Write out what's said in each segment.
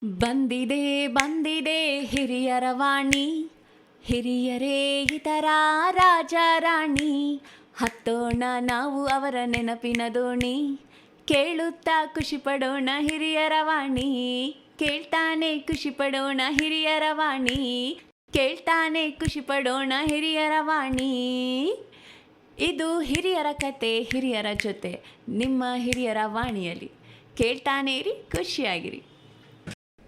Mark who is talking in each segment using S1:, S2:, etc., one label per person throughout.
S1: ಬಂದಿದೆ ಬಂದಿದೆ ಹಿರಿಯರ ವಾಣಿ, ಹಿರಿಯರೇ ಇತರ ರಾಜ ರಾಣಿ, ಹತ್ತೋಣ ನಾವು ಅವರ ನೆನಪಿನ ದೋಣಿ, ಕೇಳುತ್ತಾ ಖುಷಿ ಪಡೋಣ ಹಿರಿಯರ ವಾಣಿ, ಕೇಳ್ತಾನೆ ಖುಷಿ ಪಡೋಣ ಹಿರಿಯರ ವಾಣಿ, ಕೇಳ್ತಾನೆ ಖುಷಿ ಪಡೋಣ ಹಿರಿಯರ ವಾಣಿ. ಇದು ಹಿರಿಯರ ಕತೆ ಹಿರಿಯರ ಜೊತೆ ನಿಮ್ಮ ಹಿರಿಯರ ವಾಣಿಯಲ್ಲಿ. ಕೇಳ್ತಾನೆ ಇರಿ, ಖುಷಿಯಾಗಿರಿ.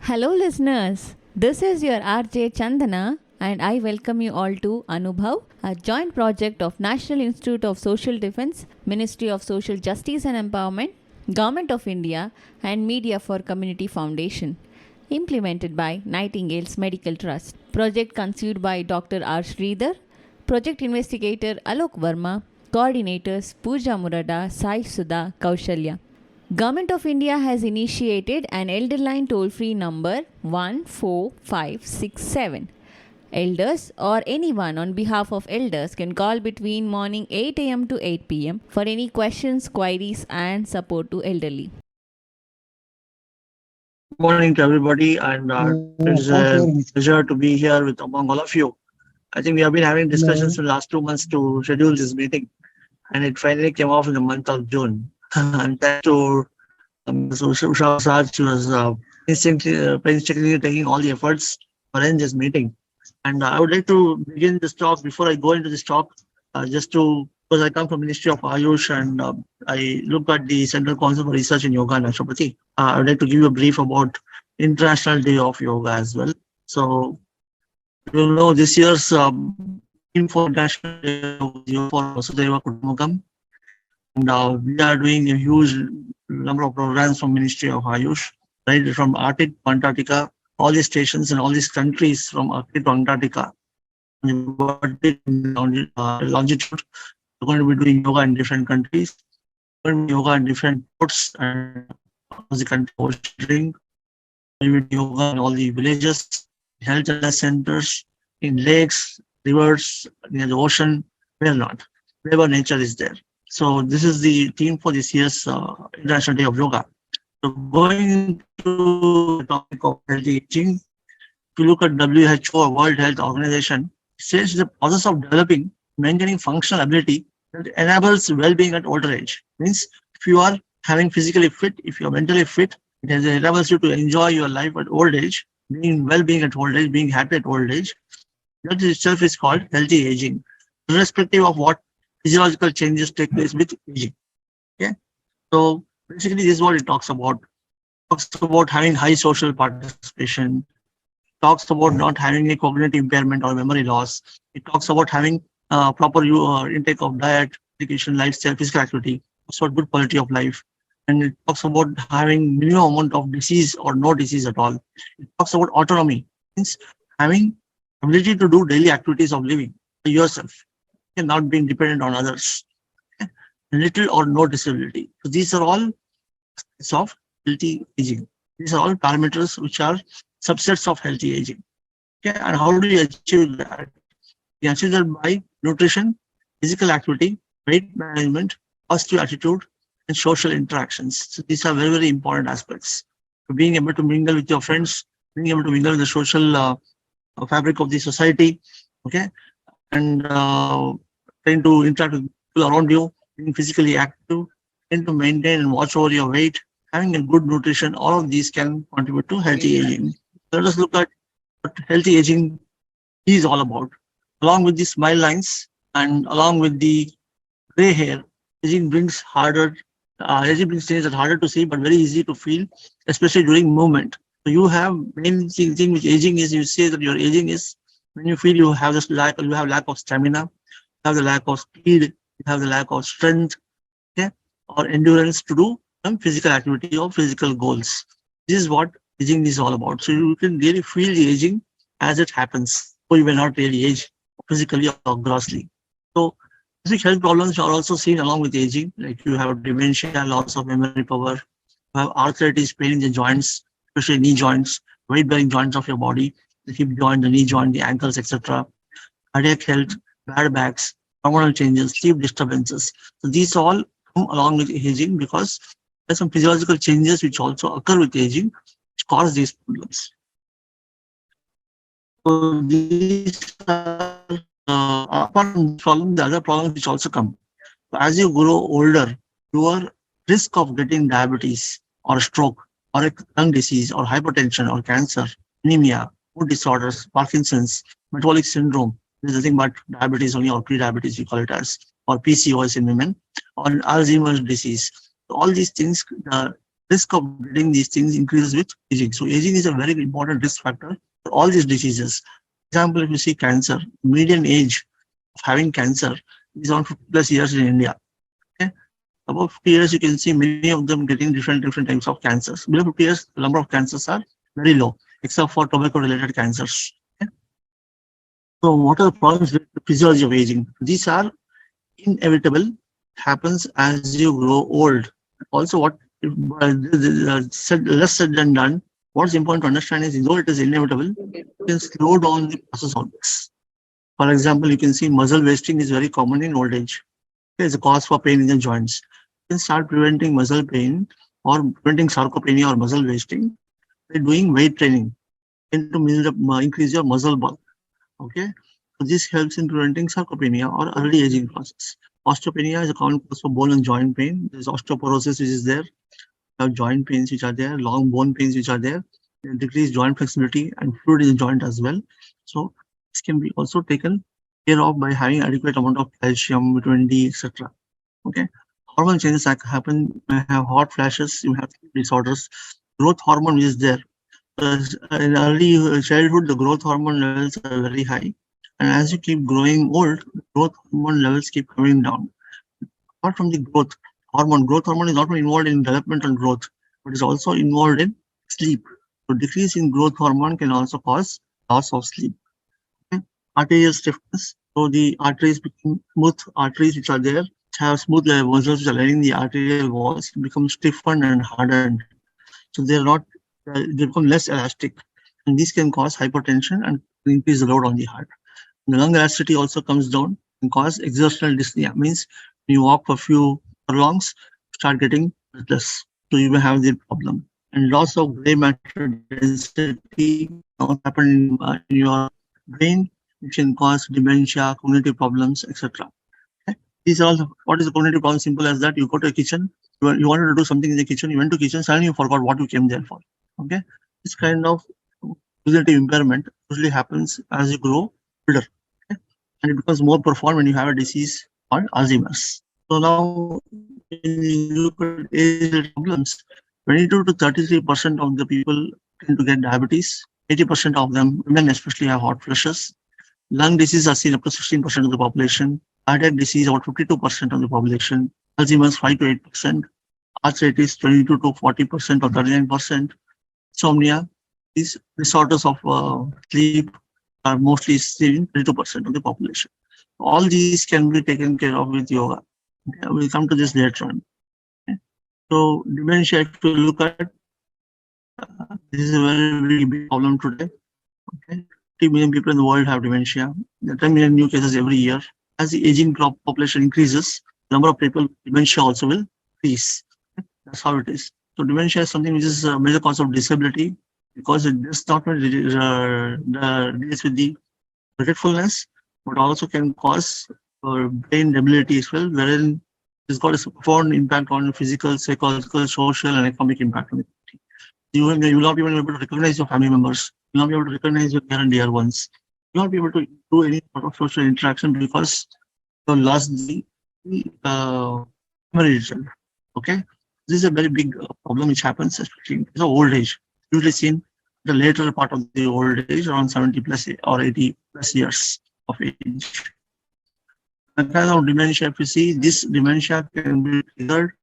S1: Hello listeners, this is your RJ Chandana and I welcome you all to Anubhav, a joint project of National Institute of Social Defense, Ministry of Social Justice and Empowerment, Government of India and Media for Community Foundation, implemented by Nightingales Medical Trust. Project conceived by Dr. R. Sridhar, Project Investigator Alok Verma, Coordinators Pooja Murada, Sai Sudha, Kaushalya. Government of India has initiated an elder line toll-free number 14567. Elders or anyone on behalf of elders can call between morning 8 a.m. to 8 p.m. for any questions, queries and support to elderly.
S2: Good morning to everybody, and it's a pleasure to be here with among all of you. I think we have been having discussions for the last 2 months to schedule this meeting, and it finally came off in the month of June. And thanks to Usha Prasad, she was painstakingly taking all the efforts to arrange this meeting. And I would like to begin this talk. Before I go into this talk, because I come from Ministry of Ayush and I look at the Central Council for Research in Yoga and Naturopathy. I would like to give you a brief about International Day of Yoga as well. So, you know, this year's theme for International Day of Yoga for Vasudhaiva Kutumbakam. And we are doing a huge number of programs from Ministry of Ayush, right from Arctic to Antarctica, all these stations and all these countries from Arctic to Antarctica. Longitude, we're going to be doing yoga in different countries, we're going to do yoga in different ports and the country ocean, we're doing yoga in all the villages, health centers, in lakes, rivers, near the ocean, where not, wherever nature is there. So this is the theme for this year's International Day of Yoga. So going to the topic of healthy aging, if you look at WHO or World Health Organization, it says the process of developing, maintaining functional ability that enables well-being at older age. Means if you are having physically fit, if you are mentally fit, it enables you to enjoy your life at old age, being well-being at old age, being happy at old age. That itself is called healthy aging, irrespective of what physiological changes take place with aging. Okay, so basically this is what it talks about. It talks about having high social participation. It talks about not having a cognitive impairment or memory loss. It talks about having proper intake of diet, education, lifestyle, physical activity. It's about good quality of life. And it talks about having minimum amount of disease or no disease at all. It talks about autonomy, means having ability to do daily activities of living by yourself, and not being dependent on others. Okay? Little or no disability. So these are all aspects of healthy aging. These are all parameters which are subsets of healthy aging. Okay? And how do you achieve that? You achieve that by nutrition, physical activity, weight management, positive attitude, and social interactions. So these are very, very important aspects. So being able to mingle with your friends, being able to mingle with the social fabric of the society, okay, and trying to interact with people around you, being physically active, trying to maintain and watch over your weight, having a good nutrition, all of these can contribute to healthy aging. Let us look at what healthy aging is all about. Along with the smile lines and along with the gray hair, aging brings things that are harder to see but very easy to feel, especially during movement. So you have main thing with aging is you say that your aging is when you feel you have this lack of stamina, you have the lack of speed, you have the lack of strength, okay, or endurance to do some physical activity or physical goals. This is what aging is all about. So you can really feel the aging as it happens, so you may not really age physically or grossly. So basic health problems are also seen along with aging, like you have dementia, loss of memory power, you have arthritis, pain in the joints, especially knee joints, weight-bearing joints of your body, the hip joint, the knee joint, the ankles, etc. Cardiac health, bad backs, hormonal changes, sleep disturbances. So these all come along with aging because there's some physiological changes which also occur with aging, which cause these problems. So these are, apart from this problem, the other problems which also come. So as you grow older, your risk of getting diabetes or stroke or a lung disease or hypertension or cancer, anemia, mood disorders, Parkinson's, metabolic syndrome, this is nothing but diabetes only or pre-diabetes we call it as, or PCOS in women, or Alzheimer's disease. So all these things, the risk of getting these things increases with aging. So aging is a very important risk factor for all these diseases. For example, if you see cancer, median age of having cancer is around 50 plus years in India. Okay? Above 50 years, you can see many of them getting different types of cancers. Below 50 years, the number of cancers are very low, except for tobacco-related cancers. Okay? So what are the problems with the physiology of aging? These are inevitable, happens as you grow old. Also, what if, less said than done, what's important to understand is, though it is inevitable, you can slow down the process of this. For example, you can see muscle wasting is very common in old age. Okay, it's a cause for pain in the joints. You can start preventing muscle pain or preventing sarcopenia or muscle wasting by doing weight training and to increase your muscle bulk. Okay, so this helps in preventing sarcopenia or early aging process. Osteopenia is a common cause for bone and joint pain. There's osteoporosis which is there. You have joint pains which are there, long bone pains which are there, decreased joint flexibility and fluid in the joint as well. So this can be also taken care of by having adequate amount of calcium, vitamin D, etc. Okay, hormone changes happen. You may have hot flashes, you have sleep disorders. Growth hormone is there. In early childhood, the growth hormone levels are very high, and as you keep growing old, the growth hormone levels keep coming down. Apart from the growth hormone is not only involved in developmental growth, but is also involved in sleep. So decrease in growth hormone can also cause loss of sleep. Okay? Arterial stiffness. So the arteries become smooth arteries which are there, which have smooth muscles which are lining the arterial walls, become stiffened and hardened. So they become less elastic, and this can cause hypertension and increase the load on the heart. The lung elasticity also comes down and cause exertional dyspnea. Means when you walk for few furlongs, start getting breathless. So you may have the problem. And loss of gray matter density also happen in your brain, which can cause dementia, cognitive problems, etc. Okay? These are all what is the cognitive problem? Simple as that. You go to a kitchen, you wanted to do something in the kitchen, you went to kitchen, suddenly you forgot what you came there for. Okay, this kind of cognitive impairment usually happens as you grow older, okay? And it becomes more profound when you have a disease called Alzheimer's. So now, when you look at age-related problems, 22 to 33% of the people tend to get diabetes. 80% of them, women especially, have hot flushes. Lung disease are seen up to 16% of the population. Cardiac disease, about 52% of the population. Alzheimer's, 5 to 8%. Arthritis, 22 to 40% or 39%. Insomnia, these disorders of sleep are mostly seen in 32% of the population. All these can be taken care of with yoga. Okay, we'll come to this later on. Okay. So dementia, if you look at, this is a very big problem today. Okay, 50 million people in the world have dementia. There are 10 million new cases every year. As the aging population increases, the number of people with dementia also will increase. Okay. That's how it is. So dementia is something which is a major cause of disability because it does not only deals with the forgetfulness, but also can cause brain debility as well, wherein it's got a profound impact on physical, psychological, social, and economic impact on the community. You will not be able to recognize your family members. You will not be able to recognize your near and dear ones. You will not be able to do any sort of social interaction because you lost the memory itself. Okay, this is a very big problem which happens, especially in old age. Usually seen the later part of the old age, around 70 plus or 80 plus years of age. The kind of dementia, if you see, this dementia can be triggered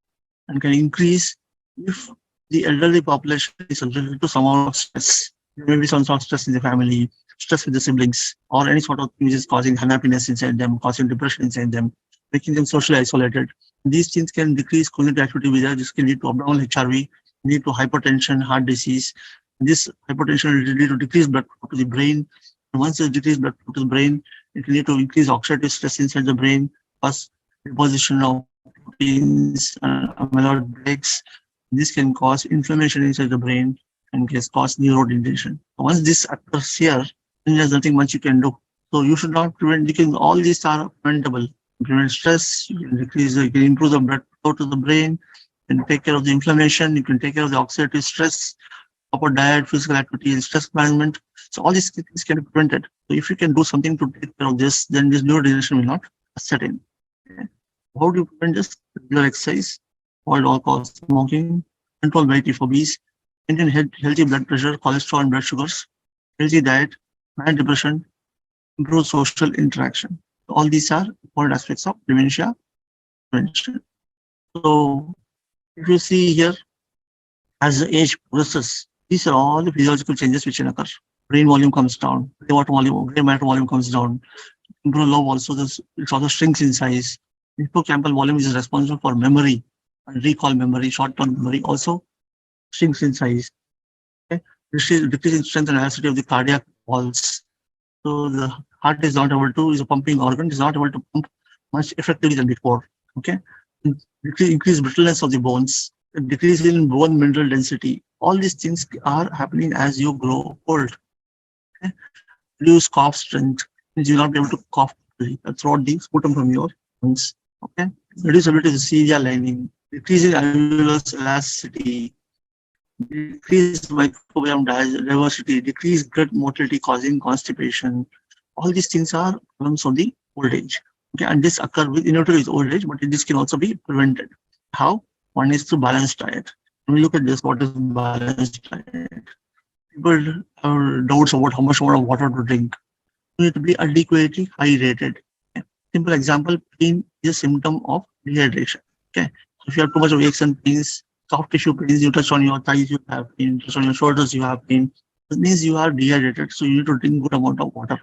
S2: and can increase if the elderly population is subjected to some amount of stress. There may be some sort of stress in the family, stress with the siblings, or any sort of thing which is causing unhappiness inside them, causing depression inside them, making them socially isolated. These things can decrease cognitive activity without this can lead to abnormal HRV, lead to hypertension, heart disease. This hypertension will lead to decreased blood flow to the brain. And once there's decreased blood flow to the brain, it can lead to increased oxidative stress inside the brain, plus deposition of proteins and amyloid breaks. This can cause inflammation inside the brain, and can cause neurodegeneration. Once this occurs here, then there's nothing much you can do. So you should not prevent, because all these are preventable. You prevent stress, you can decrease, you can improve the blood flow to the brain, you can take care of the inflammation, you can take care of the oxidative stress, proper diet, physical activity, and stress management. So all these things can be prevented. So if you can do something to take care of this, then this neurodegeneration will not set in. Okay. How do you prevent this? Regular exercise, avoid alcohol, smoking, control weight if obese, maintain healthy blood pressure, cholesterol, and blood sugars, healthy diet, manage depression, improve social interaction. All these are important aspects of dementia prevention. So if you see here, as the age progresses, these are all the physiological changes which can occur. Brain volume comes down, gray matter volume comes down, temporal lobe also, it also shrinks in size. Hippocampal volume is responsible for memory and recall memory, short-term memory also shrinks in size. Okay? Decrease in strength and elasticity of the cardiac walls. So the heart is not able to, is a pumping organ, is not able to pump much effectively than before. Okay. Increase brittleness of the bones, decrease in bone mineral density. All these things are happening as you grow old. Okay. Reduce cough strength, means you will not be able to cough throughout the sputum from your lungs. Okay. Reduce ability of the cilia lining, decrease in alveolus elasticity, decrease microbiome diversity, decrease gut motility causing constipation. All these things are problems of the old age. Okay, and this occur with inevitably with old age, but this can also be prevented. How? One is through balanced diet. When we look at this, what is balanced diet? People have doubts about how much amount of water to drink. You need to be adequately hydrated. Okay. Simple example, pain is a symptom of dehydration. Okay, so if you have too much of aches and pains, soft tissue pains, you touch on your thighs, you have pain, touch on your shoulders, you have pain. It means you are dehydrated, so you need to drink good amount of water.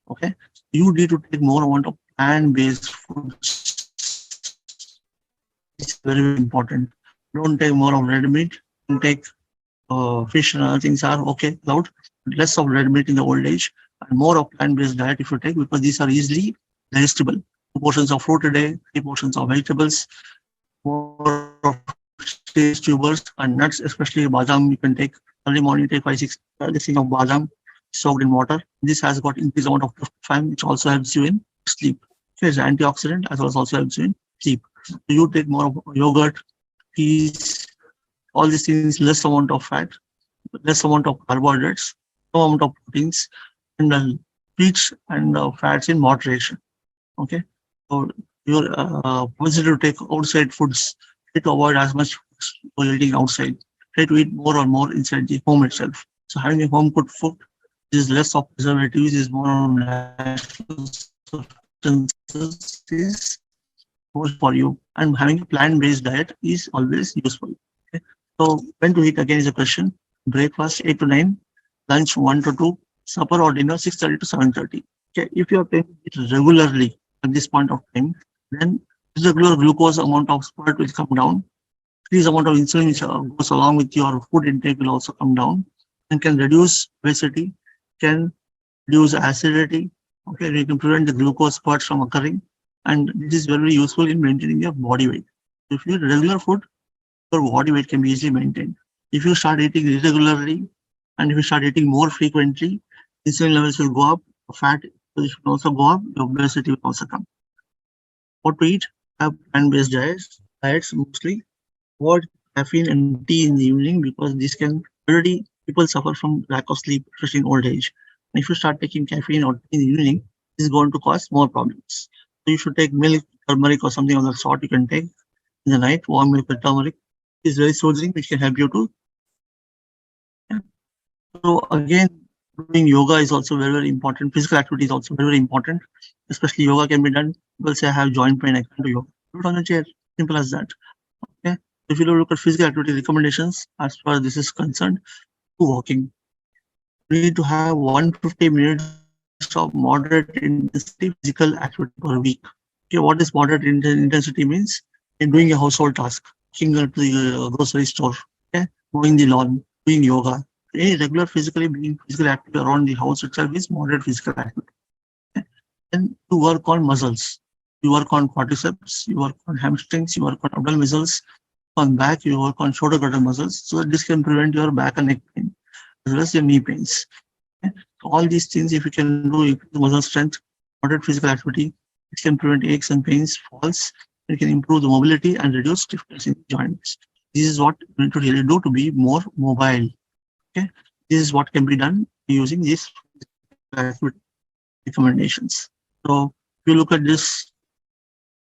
S2: Okay, you need to take more amount of plant-based foods. It's very, very important. Don't take more of red meat. Don't take fish and other things are okay, allowed. Less of red meat in the old age and more of plant-based diet if you take, because these are easily digestible. 2 portions of fruit a day, 3 portions of vegetables, more of seeds, tubers, and nuts, especially badam. You can take early morning, take 5-6 listings of badam soaked in water. This has got increased amount of tryptophan, which also helps you in sleep. So it's an antioxidant as well as also helps you in sleep. So you take more of yogurt, peas, all these things, less amount of fat, less amount of carbohydrates, no amount of proteins, and sweets and fats in moderation. Okay, so your propensity to take outside foods, try to avoid as much while eating outside. Try to eat more and more inside the home itself. So having a home cooked food is less of preservatives, is more on natural substances is more for you. And having a plant-based diet is always useful. Okay? So when to eat again is a question. Breakfast 8 to 9, lunch 1 to 2, supper or dinner 6:30 to 7:30. Okay, if you are taking it regularly at this point of time, then regular glucose amount of spurt will come down. Increased amount of insulin which goes along with your food intake will also come down and can reduce obesity, can reduce acidity. Okay, you can prevent the glucose spurts from occurring, and this is very useful in maintaining your body weight. If you eat regular food, your body weight can be easily maintained. If you start eating irregularly and if you start eating more frequently, insulin levels will go up, fat will also go up, your obesity will also come. What to eat? Have plant-based diets mostly. Avoid caffeine and tea in the evening, because this can already people suffer from lack of sleep, especially in old age. And if you start taking caffeine or tea in the evening, this is going to cause more problems. So you should take milk, turmeric, or something of that sort. You can take in the night. Warm milk with turmeric is very soothing, which can help you to. Yeah. So again, doing yoga is also very, very important. Physical activity is also very, very important. Especially yoga can be done. People say I have joint pain, I can't do yoga. Do it on a chair. Simple as that. Okay. If you look at physical activity recommendations, as far as this is concerned, to walking, we need to have 150 minutes of moderate intensity physical activity per week. Okay, what is moderate intensity means? In doing a household task, walking to the grocery store, okay, mowing the lawn, doing yoga. Any regular being physically active around the house itself is moderate physical activity. Okay. Then to work on muscles, you work on quadriceps, you work on hamstrings, you work on abdominal muscles, on back, you work on shoulder girdle muscles, so that this can prevent your back and neck pain. as well as your knee pains. Okay? So all these things, if you can do, increase muscle strength, moderate physical activity, it can prevent aches and pains, falls. It can improve the mobility and reduce stiffness in joints. This is what you need to really do to be more mobile. Okay, this is what can be done using these activity recommendations. So if you look at this,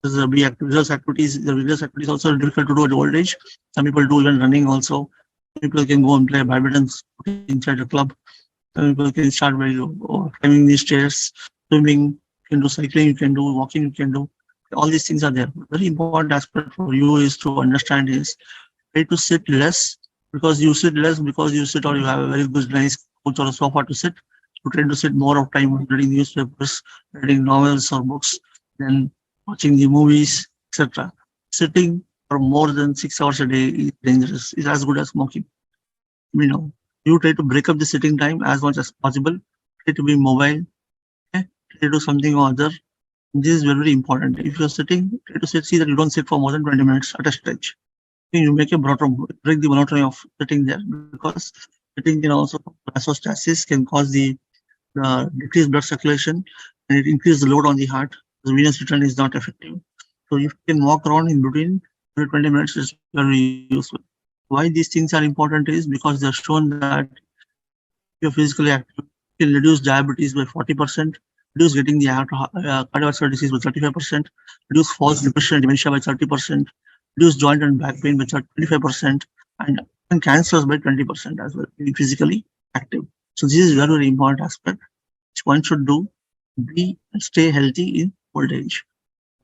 S2: there's a big religious activities. The religious activities also difficult to do at old age. Some people do even running also. People can go and play badminton inside a club. Some people can start by climbing these stairs, swimming. You can do cycling. You can do walking. You can do all these things are there. Very important aspect for you is to understand is try to sit less because you sit or you have a very good nice couch or a sofa to sit. You try to sit more of time reading newspapers, reading novels or books, then watching the movies, etc. Sitting for more than 6 hours a day is dangerous. It's as good as smoking. You try to break up the sitting time as much as possible. Try to be mobile. Okay? Try to do something or other. This is very, very important. If you're sitting, try to see that you don't sit for more than 20 minutes at a stretch. You make a break the monotony of sitting there, because sitting can also vasostasis, can cause the decreased blood circulation, and it increases the load on the heart. The venous return is not effective. So if you can walk around in between every 20 minutes is very useful. Why these things are important is because they're shown that if you're physically active, you can reduce diabetes by 40%, reduce getting the cardiovascular disease by 35%, reduce false depression and dementia by 30%, reduce joint and back pain by 25%, and cancers by 20% as well, being physically active. So this is very, very important aspect which one should do be stay healthy in old age.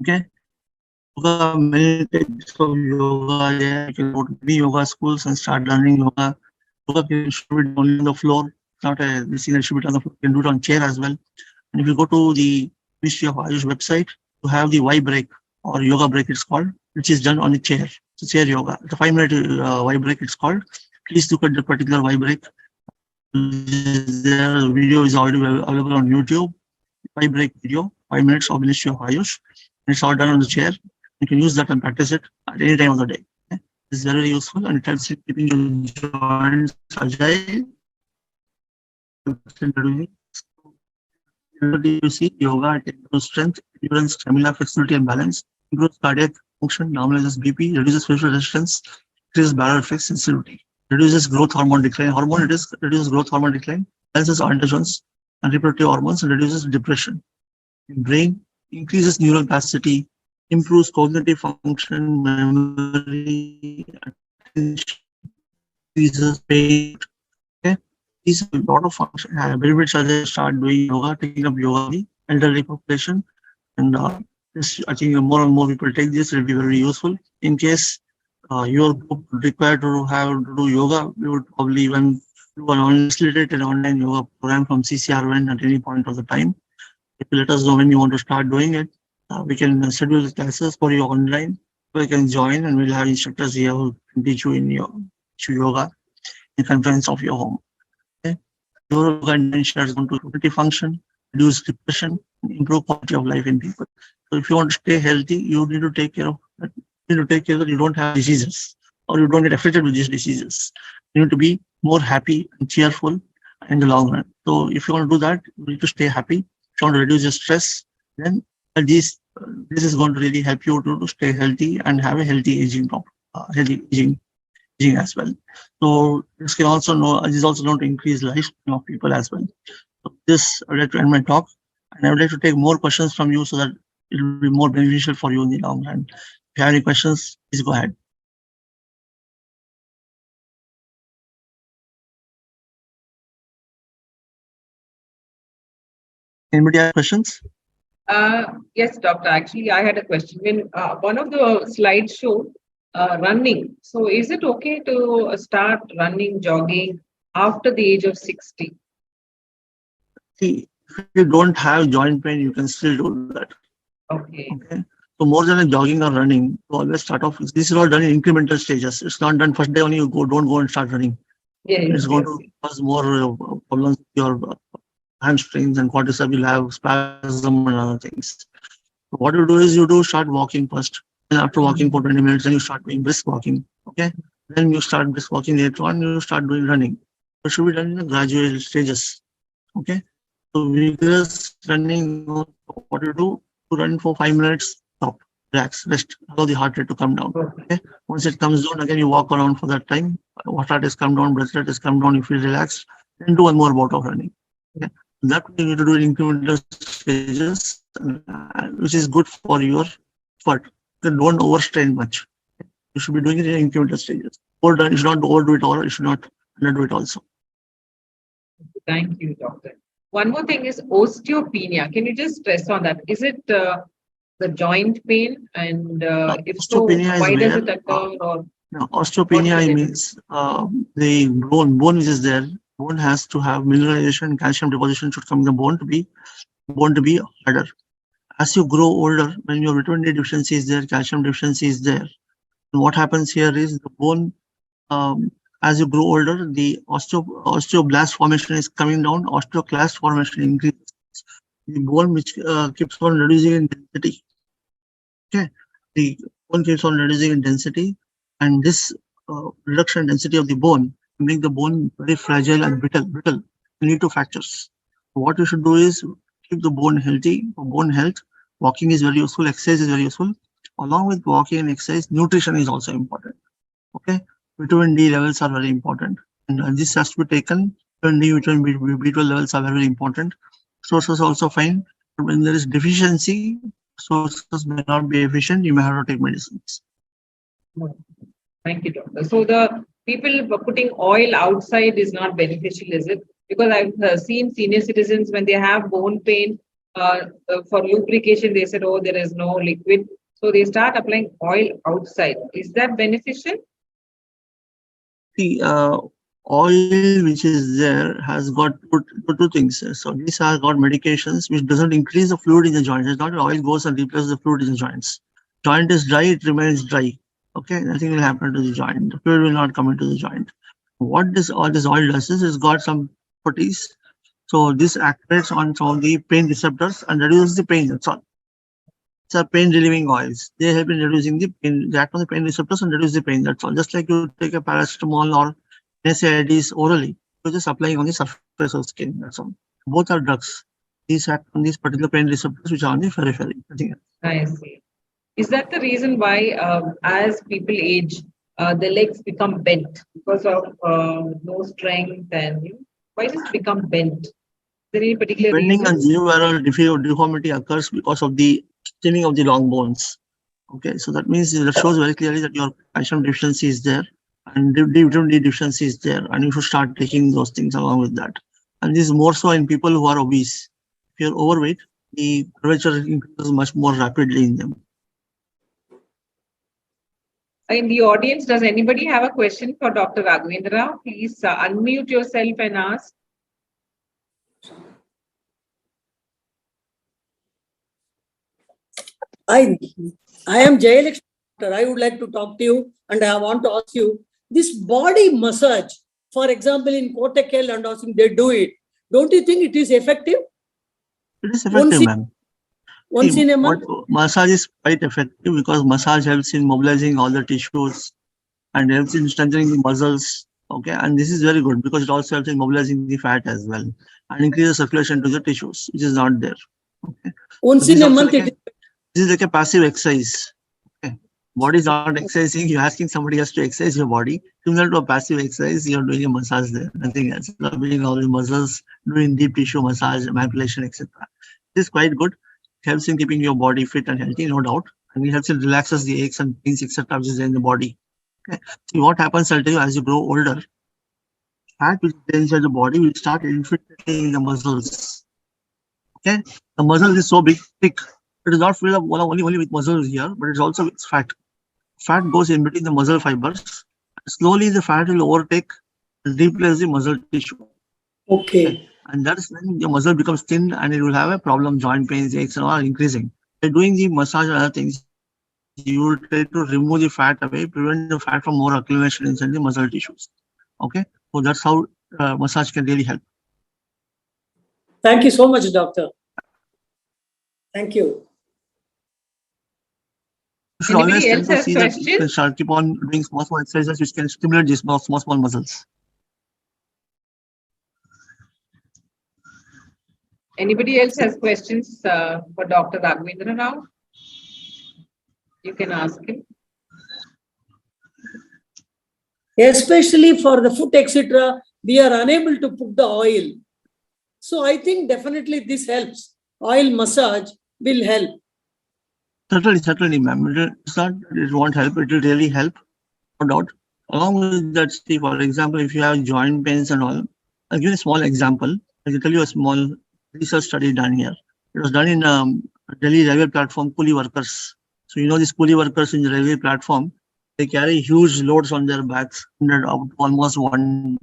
S2: Okay. Yoga, many types of yoga. Yeah, you can go to many yoga schools and start learning yoga. Yoga should be only on the floor. Not a this thing that should be on the floor. You can do it on chair as well. And if you go to the Ministry of Ayush website, you have the Y break or yoga break it's called, which is done on a chair. It's chair yoga. It's a 5-minute Y break it's called. Please look at the particular Y break. The video is already available on YouTube. Y break video, 5 minutes of Ministry of Ayush. And it's all done on the chair. You can use that and practice it at any time of the day. Okay? This is very useful and it helps in keeping your joints agile. You see yoga, it improves strength, endurance, stamina, flexibility, and balance, improves cardiac function, normalizes BP, reduces facial resistance, increases bladder reflex sensitivity, reduces growth hormone decline. Reduces growth hormone decline, balances androgens and reproductive hormones, and reduces depression. In brain, increases neural plasticity, improves cognitive function, memory, attention, increases pain. Okay, these are a lot of function. Benefits as they start doing yoga, taking up yoga, the elderly population, and this I think more and more people take this. It will be very useful. In case you are required to have to do yoga, we would probably even do an unsolicited online yoga program from CCRN at any point of the time. If you let us know when you want to start doing it, we can schedule the classes for you online. You can join, and we'll have instructors here who can teach you in your yoga in conference of your home. Okay? Yoga intervention is going to cognitive function, reduce depression, and improve quality of life in people. So if you want to stay healthy, you need to take care of that. You need to take care that you don't have diseases or you don't get affected with these diseases. You need to be more happy and cheerful in the long run. So if you want to do that, you need to stay happy. If you want to reduce your stress, then this is going to really help you to stay healthy and have a healthy aging as well. So this can also is also known to increase lifespan of people as well. So this I would like to end my talk, and I would like to take more questions from you so that it will be more beneficial for you in the long run. If you have any questions, please go ahead. Anybody have questions?
S3: Yes, doctor. Actually, I had a question. When one of the slides show running, so is it okay to start running, jogging after the age of 60?
S2: See, if you don't have joint pain, you can still do that.
S3: Okay.
S2: Okay. So more than a jogging or running, you always start off. This is all done in incremental stages. It's not done first day only. Don't go and start running. It's going to cause more problems with your hamstrings and quadriceps. Will have spasm and other things. So what you do is you start walking first. And after walking for 20 minutes, then you start doing brisk walking. Okay. Then you start brisk walking. Later on, you start doing running. It should be done in a gradual stages. Okay. So vigorous running, what you do, to run for 5 minutes, stop, relax, rest, allow the heart rate to come down. Okay. Once it comes down, again you walk around for that time. Water rate has come down, breath rate has come down, you feel relaxed, then do one more bout of running. Okay. That you need to do in incremental stages, which is good for your effort. Don't overstrain much. You should be doing it in incremental stages. Overdone, you should not overdo it, or you should not underdo it also.
S3: Thank you, doctor. One more thing is osteopenia. Can you just stress on that? Is it the joint pain? And if so,
S2: Osteopenia is
S3: why does
S2: where
S3: it occur? Or
S2: now,
S3: what is
S2: osteopenia
S3: it?
S2: means the bone which is there. Bone has to have mineralization, calcium deposition should come in the bone to be harder. As you grow older, when your vitamin D deficiency is there, calcium deficiency is there, and what happens here is the bone, as you grow older, the osteoblast formation is coming down, osteoclast formation increases. The bone which keeps on reducing in density. Okay, the bone keeps on reducing in density, and this reduction in density of the bone make the bone very fragile and brittle, lead to fractures. What you should do is keep the bone healthy. For bone health, walking is very useful, exercise is very useful. Along with walking and exercise, nutrition is also important. Okay, vitamin D levels are very important, and this has to be taken. Vitamin D, vitamin B12 levels are very important. Sources also fine, but when there is deficiency, sources may not be efficient. You may have to take medicines.
S3: Thank you, doctor. So the people putting oil outside is not beneficial, is it? Because I've seen senior citizens when they have bone pain for lubrication, they said, "Oh, there is no liquid," so they start applying oil outside. Is that beneficial?
S2: The oil which is there has got two things. So these are got medications which doesn't increase the fluid in the joint. It's not that oil goes and replaces the fluid in the joints. Joint is dry, it remains dry. Okay, nothing will happen to the joint. The fluid will not come into the joint. What this oil does is it's got some properties. So this activates on some of the pain receptors and reduces the pain. That's all. These are pain relieving oils. They help in reducing the pain. They act on the pain receptors and reduce the pain. That's all. Just like you take a paracetamol or NSAIDs orally, you're just applying on the surface of skin. That's all. Both are drugs. These act on these particular pain receptors which are on the periphery. Nothing else.
S3: I see. Is that the reason why, as people age, the legs become bent because of no strength, and why does it become bent? Is there any particular
S2: Bending and
S3: reason?
S2: unilateral deformity occurs because of the thinning of the long bones. Okay, so that means that shows very clearly that your calcium deficiency is there and vitamin D deficiency is there, and you should start taking those things along with that. And this is more so in people who are obese. If you're overweight, the curvature increases much more rapidly in them.
S3: In the audience, does anybody have a question for Dr. Raghavendra? Please unmute yourself and ask.
S4: I am Jayalakshmi. I would like to talk to you, and I want to ask you this body massage. For example, in Kottakkal and also they do it. Don't you think it is effective?
S2: It is effective, ma'am.
S4: Once in a month?
S2: Massage is quite effective because massage helps in mobilizing all the tissues and helps in strengthening the muscles. Okay, and this is very good because it also helps in mobilizing the fat as well and increases circulation to the tissues, which is not there. Okay.
S4: Once in a month, this
S2: is like a passive exercise. Okay. Body is not exercising, you're asking somebody else to exercise your body. Similar to a passive exercise, you're doing a massage there, nothing else. Rubbing all the muscles, doing deep tissue massage, manipulation, etc. This is quite good. It helps in keeping your body fit and healthy, no doubt. And it helps in relaxes the aches and pains, etc., which is in the body. Okay. See what happens, I'll tell you, as you grow older, fat which is inside the body will start infiltrating the muscles. Okay. The muscle is so big, thick. It is not filled up only with muscles here, but it's also with fat. Fat goes in between the muscle fibers. Slowly, the fat will overtake and replace the muscle tissue.
S4: Okay.
S2: And that's when your muscle becomes thin and it will have a problem, joint pains, aches, and all are increasing. By doing the massage and other things, you will try to remove the fat away, prevent the fat from more accumulation inside the muscle tissues. Okay, so that's how massage can really help.
S4: Thank you so much, doctor. Thank you.
S2: You should
S3: Anybody
S2: always
S3: else
S2: try to
S3: has
S2: see that you can start keep on doing small exercises which can stimulate these small muscles.
S3: Anybody else has questions for Dr. Raghavendra now? You can ask him.
S4: Especially for the foot, etc., we are unable to put the oil. So I think definitely this helps. Oil massage will help.
S2: Certainly, ma'am. It's not, it won't help. It will really help, no doubt. Along with that, see, for example, if you have joint pains and all, I'll give you a small example. I can tell you a small research study done here. It was done in Delhi railway platform, coolie workers. So, you know, these coolie workers in the railway platform, they carry huge loads on their backs, 100, almost 100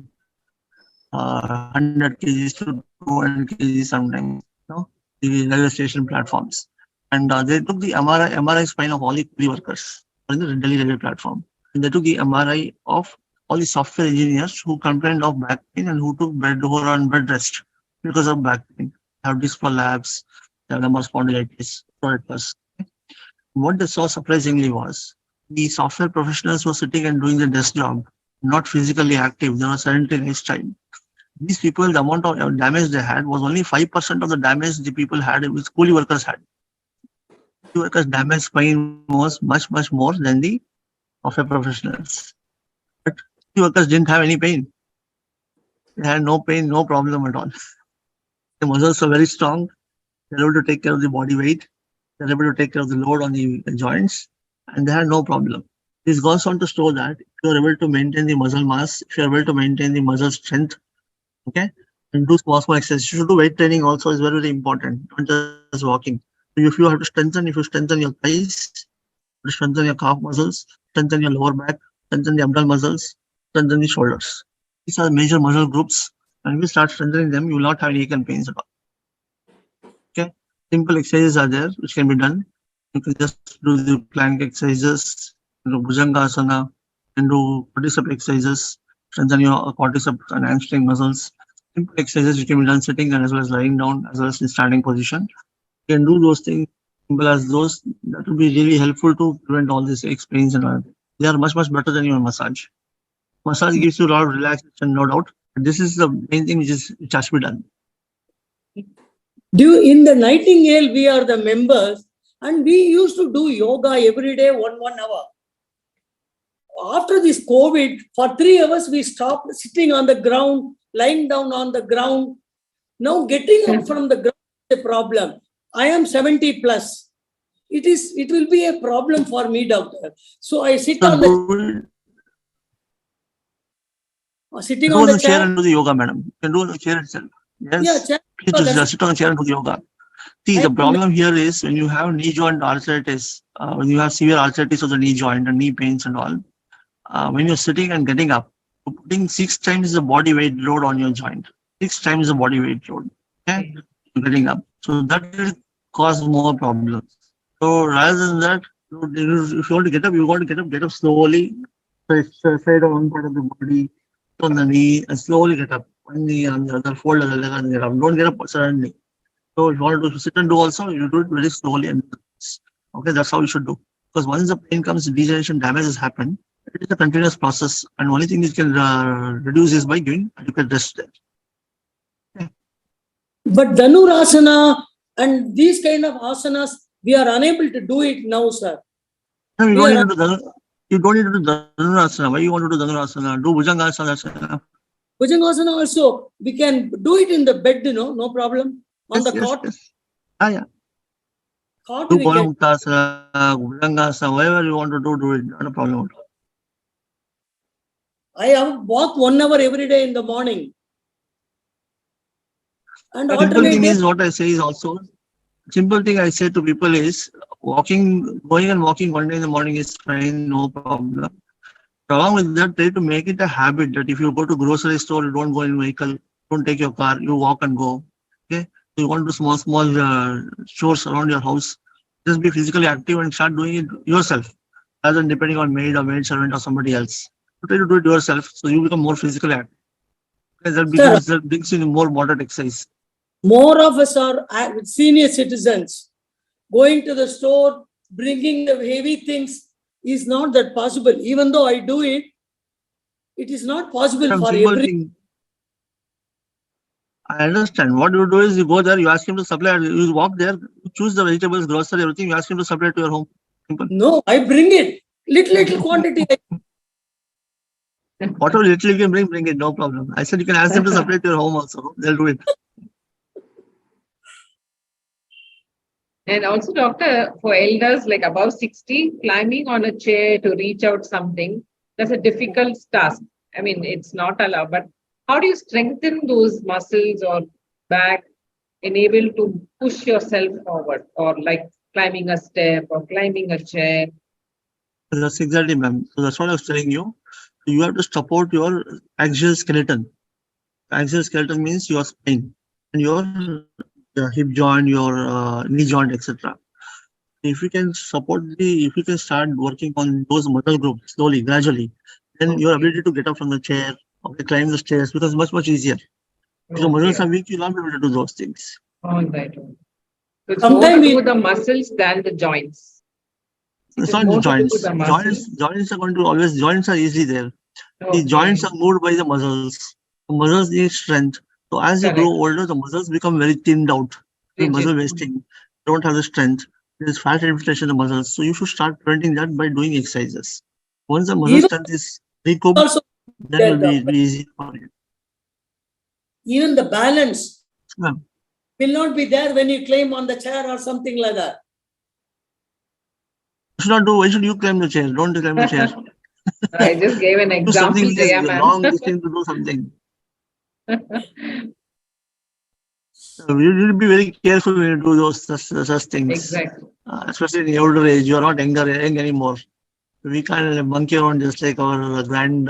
S2: kgs to 200 kgs sometimes, you know, the railway station platforms. And they took the MRI spine of all the coolie workers in the Delhi railway platform. And they took the MRI of all the software engineers who complained of back pain and who took bed, who were on bed rest because of back pain. They have disc prolapse, they have lumbar spondylitis, psoariasis. What they saw surprisingly was the software professionals were sitting and doing the desk job, not physically active. They were sedentary lifestyle. These people, the amount of damage they had was only 5% of the damage the people had, which coolie workers had. Coolie workers' damage spine was much more than the software professionals. But coolie workers didn't have any pain. They had no pain, no problem at all. The muscles were very strong. They were able to take care of the body weight. They were able to take care of the load on the joints, and they had no problem. This goes on to show that if you are able to maintain the muscle mass, if you are able to maintain the muscle strength, okay, and do small exercises. You should do weight training also, is very important, not just walking. So if you have to strengthen, if you strengthen your thighs, to strengthen your calf muscles, strengthen your lower back, strengthen the abdominal muscles, strengthen the shoulders. These are major muscle groups, and if you start strengthening them, you will not have any ache and pains at all. Okay, simple exercises are there which can be done. You can just do the plank exercises, do Bhujangasana, and do quadricep exercises, strengthen your quadricep and hamstring muscles. Simple exercises which can be done sitting and as well as lying down, as well as in standing position. You can do those things, simple as those. That will be really helpful to prevent all these aches, pains, and all. They are much better than your massage. Massage gives you a lot of relaxation, no doubt. But this is the main thing which has to be done.
S4: In the Nightingale, we are the members, and we used to do yoga every day, one hour. After this COVID, for 3 hours, we stopped sitting on the ground, lying down on the ground. Now getting up from the ground is a problem. I am 70 plus. It will be a problem for me, doctor. So I sit on the sitting on the chair
S2: and do the yoga, madam. You can do the chair itself. Yes.
S4: Yeah, chair.
S2: Please just sit on the chair and do the yoga. See, the problem here is when you have knee joint arthritis, when you have severe arthritis of the knee joint and knee pains and all, when you're sitting and getting up, you're putting 6 times the body weight load on your joint. 6 times the body weight load. Okay? You're getting up. So that will cause more problems. So rather than that, if you want to get up, get up slowly. Straight on one part of the body, on the knee, and slowly get up. One knee on the other, fold the leg and get up. Don't get up suddenly. So if you want to sit and do also, you do it very slowly. And okay, that's how you should do. Because once the pain comes, degeneration, damage has happened. It is a continuous process, and only thing you can reduce is by giving adequate rest there. Okay.
S4: But Dhanurasana and these kind of asanas, we are unable to do it now, sir.
S2: No, you don't need to do Dhanurasana. Why you want to do Dhanurasana? Do Bhujangasana.
S4: Bhujangasana also, we can do it in the bed, no problem. On the cot.
S2: Yes. Yeah.
S4: Cot
S2: Do Bhujangasana, Bhujangasana, whatever you want to do it. Not a problem.
S4: I have walk 1 hour every day in the morning. And
S2: the simple thing is what I say is also, simple thing I say to people is going and walking 1 day in the morning is fine, no problem. But along with that, try to make it a habit that if you go to grocery store, you don't go in vehicle, don't take your car, you walk and go. Okay. You want to do small chores around your house. Just be physically active and start doing it yourself, rather than depending on maid or maid servant or somebody else. You try to do it yourself, so you become more physically active. That brings in more moderate exercise.
S4: More of us are senior citizens. Going to the store, bringing the heavy things is not that possible. Even though I do it, it is not possible for everyone.
S2: I understand. What you do is you go there, you ask him to supply, you walk there, you choose the vegetables, grocery, everything, you ask him to supply to your home. Simple.
S4: No, I bring it. Little quantity.
S2: Whatever little you can bring it, no problem. I said you can ask them to supply to your home also. They'll do it.
S3: And also, doctor, for elders like above 60, climbing on a chair to reach out something, that's a difficult task. I mean, it's not allowed, but how do you strengthen those muscles or back, enable to push yourself forward, or like climbing a step or climbing a chair?
S2: That's exactly, ma'am. So that's what I was telling you. You have to support your axial skeleton. Axial skeleton means your spine and your hip joint, your knee joint, etc. If you can if you can start working on those muscle groups slowly, gradually, then your
S3: Okay.
S2: ability to get up from the chair or climb the stairs becomes much easier. If your muscles are weak, you'll not be able to do those things.
S3: All right. So it's more
S4: Sometimes
S3: to
S4: we
S3: do with the muscles than the joints. It
S2: It's
S3: is
S2: not the
S3: more to do with
S2: joints.
S3: the muscles.
S2: Joints are going to always, joints are easily there. The
S3: Okay.
S2: joints are moved by the muscles. The muscles need strength. So as you grow
S3: Correct.
S2: older, the muscles become very thinned out. The muscle
S3: Rigid.
S2: wasting. Don't have the strength. There's fat infiltration in the muscles. So you should start preventing that by doing exercises. Once the muscle
S4: even
S2: strength is recouped,
S4: also
S2: then it will
S4: that,
S2: be easy for you.
S4: even the balance
S2: Ma'am,
S4: will not be there when you climb on the chair or something like that.
S2: you should not do. Why should you climb the chair? Don't climb the chair.
S3: I just gave an
S2: Do something
S3: example,
S2: which is
S3: Jaya ma'am.
S2: long distance to do something. You need to be very careful when you do those such things.
S3: Exactly.
S2: Especially in the older age, you are not young anymore. We can't monkey around just like our grand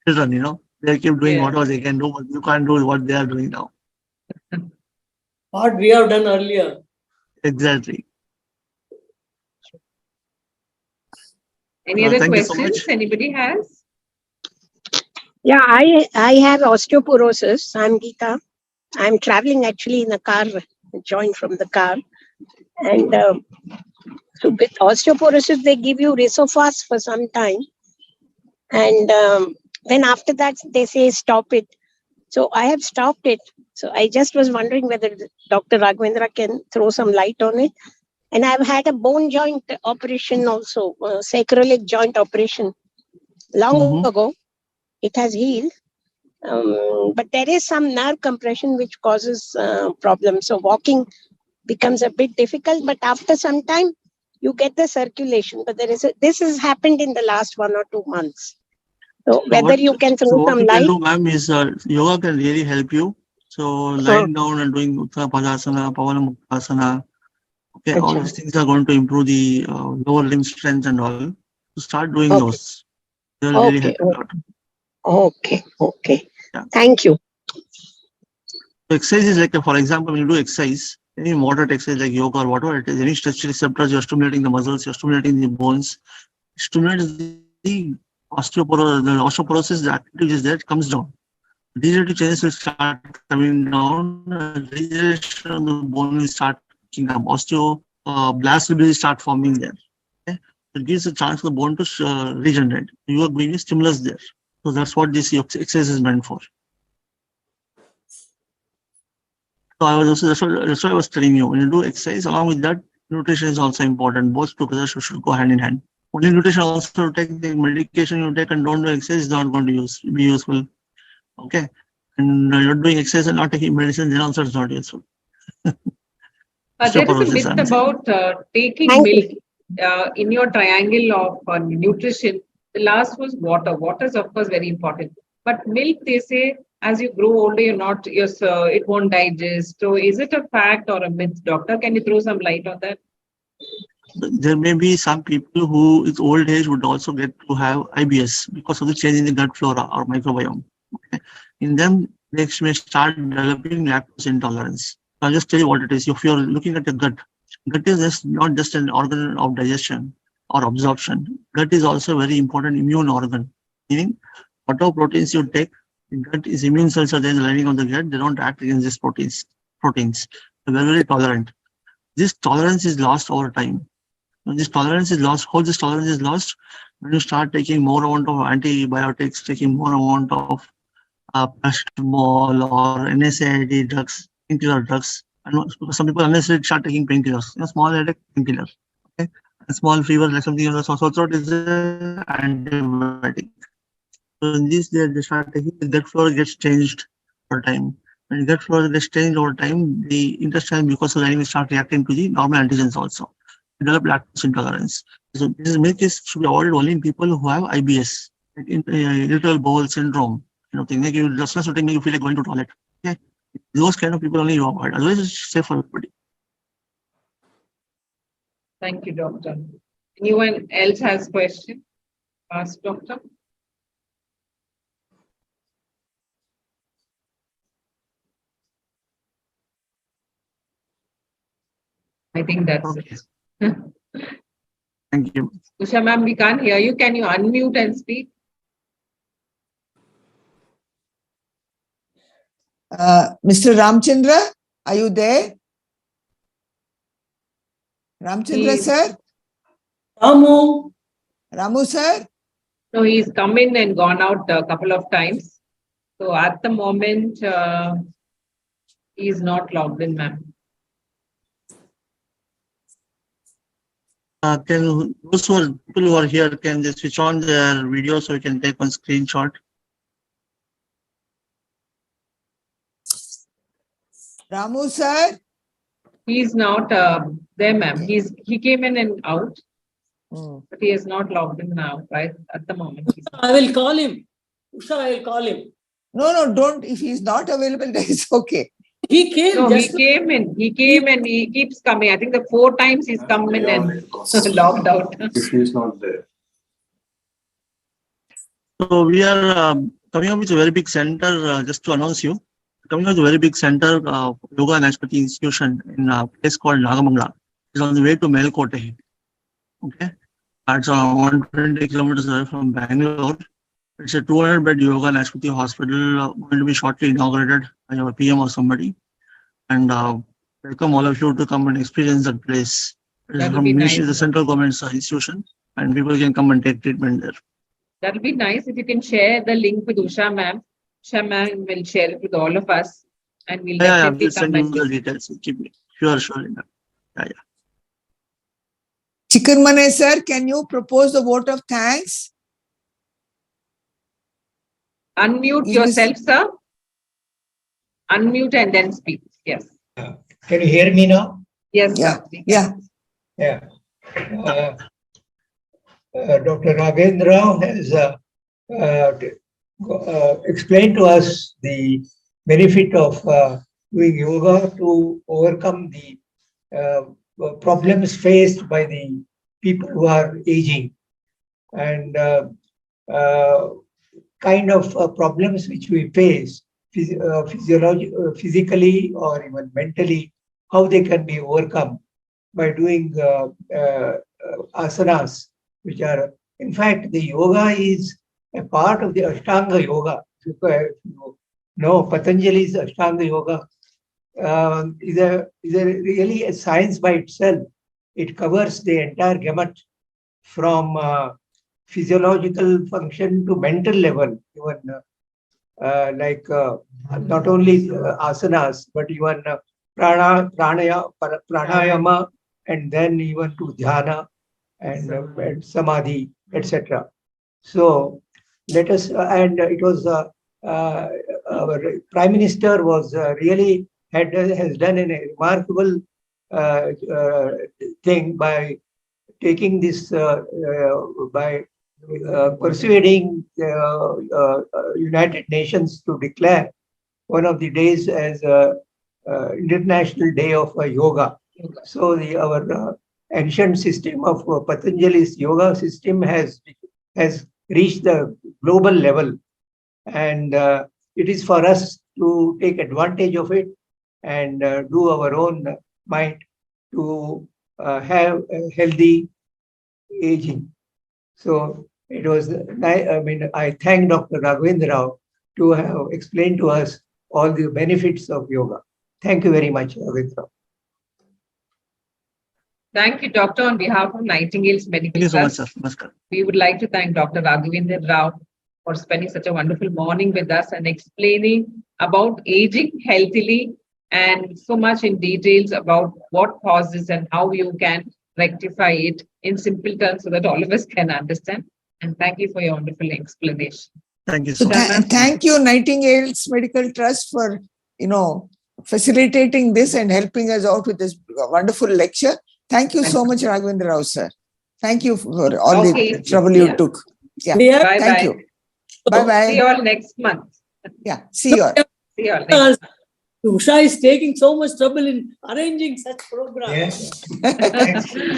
S2: children, you know. They keep doing
S3: Yeah.
S2: whatever they can do, but you can't do what they are doing now.
S4: What we have done earlier.
S2: Exactly.
S3: Any other
S2: Thank you so
S3: questions
S2: much.
S3: anybody has?
S5: Yeah, I have osteoporosis. I'm Geeta. I'm traveling actually in a car, joined from the car. And so with osteoporosis, they give you Risofast for some time. And then after that, they say stop it. So I have stopped it. So I just was wondering whether Dr. Raghavendra can throw some light on it. And I've had a bone joint operation also, sacroiliac joint operation long ago. It has healed. But there is some nerve compression which causes problems. So walking becomes a bit difficult, but after some time you get the circulation. But this has happened in the last 1 or 2 months. So whether you can throw
S2: what
S5: some
S2: you can
S5: light.
S2: do, ma'am, is yoga can really help you. So lying down and doing Uttara Padasana, Pavana Muktasana. Okay, all these things are going to improve the lower limb strength and all. So start doing those. They will really help you a lot.
S5: Okay.
S2: Yeah.
S5: Thank you.
S2: So exercise is like, for example, when you do exercise, any moderate exercise like yoga or whatever it is, any stretch receptors, you're stimulating the muscles, you're stimulating the bones, stimulates the osteoporosis, the activity which is there, it comes down. Degenerative changes will start coming down, regeneration of the bone will start picking up, osteoblasts will start forming there. Okay? It gives a chance for the bone to regenerate. You are giving a stimulus there. So that's what this exercise is meant for. So I was also, that's what I was telling you. When you do exercise, along with that, nutrition is also important. Both together should go hand in hand. Only nutrition, also take the medication you take and don't do exercise is not going to be useful. Okay. And you're doing exercise and not taking medicine, then also it's not useful.
S3: There is a myth about taking milk in your triangle of nutrition. The last was water. Water is, of course, very important. But milk, they say, as you grow older, it won't digest. So is it a fact or a myth, doctor? Can you throw some light on that?
S2: There may be some people who, with old age, would also get to have IBS because of the change in the gut flora or microbiome. Okay. In them, they may start developing lactose intolerance. I'll just tell you what it is. If you're looking at your gut is not just an organ of digestion or absorption. Gut is also a very important immune organ. Meaning, whatever proteins you take, the gut is immune cells are there in the lining of the gut. They don't act against these proteins. They're very, very tolerant. This tolerance is lost over time. When this tolerance is lost, how this tolerance is lost? When you start taking more amount of antibiotics, taking more amount of paracetamol or NSAID drugs, painkiller drugs. And some people unnecessarily start taking painkillers. Small headache, painkiller. Okay, a small fever, like something in the sore throat is an antibiotic. So in this, they start taking the gut flora gets changed over time. When gut flora gets changed over time, the intestinal mucosal lining will start reacting to the normal antigens also. Develop lactose intolerance. So this milk should be avoided only in people who have IBS, like irritable bowel syndrome. Thing like you just something you feel like going to toilet. Okay, those kind of people only you avoid. Otherwise, it's safe for everybody.
S3: Thank you, doctor. Anyone else has question? Ask doctor. I think that's
S2: Okay.
S3: it.
S2: Thank you.
S3: Usha ma'am, we can't hear you. Can you unmute and speak?
S6: Mr. Ramchandra, are you there? Ramchandra sir? Ramu sir?
S3: No, he's come in and gone out a couple of times. So at the moment, he is not logged in, ma'am.
S2: Can those people who are here, can they switch on their video so we can take one screenshot?
S6: Ramu sir?
S3: He's not there, ma'am. He came in and out, but he is not logged in now, right? At the moment.
S4: I will call him. Usha, I will call him.
S6: No, don't. If he's not available, that is okay.
S4: He came.
S3: No, he came in. He came and he keeps coming. I think the 4 times he's come in and logged out.
S7: If he is not there.
S2: So we are coming up with a very big center, just to announce you. Coming up with a very big center, Yoga and Expertise Institution in a place called Nagamangala. It's on the way to Melkote. Okay. It's 120 kilometers away from Bangalore. It's a 200-bed Yoga and Expertise hospital, going to be shortly inaugurated by our PM or somebody. And welcome all of you to come and experience that place. It's from Ministry, the central government's institution, and people can come and take treatment there.
S3: That will be nice if you can share the link with Usha ma'am. Usha ma'am will share it with all of us, and we'll definitely
S2: we'll
S3: come
S2: send you
S3: and
S2: the details. Sure.
S6: Chikarmane sir, can you propose the vote of thanks?
S3: unmute yourself, sir. Unmute and then speak. Yes.
S7: Can you hear me now?
S3: Yes,
S6: Yeah.
S3: sir.
S6: Yeah.
S7: Yeah. Dr. Raghavendra has explained to us the benefit of doing yoga to overcome the problems faced by the people who are aging, and kind of problems which we face physically or even mentally, how they can be overcome by doing asanas, which are, in fact, the yoga is a part of the Ashtanga Yoga. No, Patanjali's Ashtanga Yoga is really a science by itself. It covers the entire gamut from physiological function to mental level, even not only asanas, but even pranayama, and then even to dhyana and samadhi, etc. So let us, and it was our Prime Minister was really has done a remarkable thing by taking this, by persuading United Nations to declare one of the days as International Day of Yoga. So our ancient system of Patanjali's yoga system has reached the global level, and it is for us to take advantage of it and do our own might to have a healthy aging. So it was, I thank Dr. Raghavendra to have explained to us all the benefits of yoga. Thank you very much, Raghavendra.
S3: Thank you, Doctor. On behalf of Nightingales Medical
S2: Thank you so much,
S3: Trust,
S2: sir. Namaskar.
S3: we would like to thank Dr. Raghavendra Rao for spending such a wonderful morning with us and explaining about aging healthily and so much in details about what causes and how you can rectify it in simple terms so that all of us can understand. And thank you for your wonderful explanation.
S2: Thank you
S6: So
S2: so much.
S6: thank you, Nightingales Medical Trust, for, facilitating this and helping us out with this wonderful lecture. Thank you so much, Raghavendra Rao, sir. Thank you for all the trouble you took. Yeah.
S4: We have
S3: Bye
S6: Thank
S3: bye.
S6: you. Bye-bye.
S3: See you all next month.
S6: Yeah. See you all.
S3: See you all next month.
S4: Usha is taking so much trouble in arranging such programs.
S7: Yes.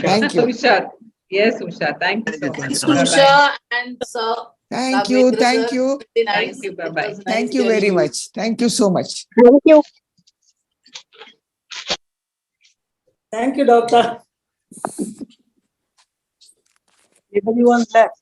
S6: Thank you.
S3: Usha. Yes, Usha. Thank you so much.
S2: Thank you.
S3: Bye-bye.
S8: Usha and Sir.
S6: Thank you. Thank you.
S8: Very nice.
S3: Thank you. Bye-bye.
S8: It was
S6: Thank
S8: nice
S6: you very
S8: hearing
S6: much. Thank you so much.
S5: Thank you.
S4: Thank you, doctor.
S7: Everyone left.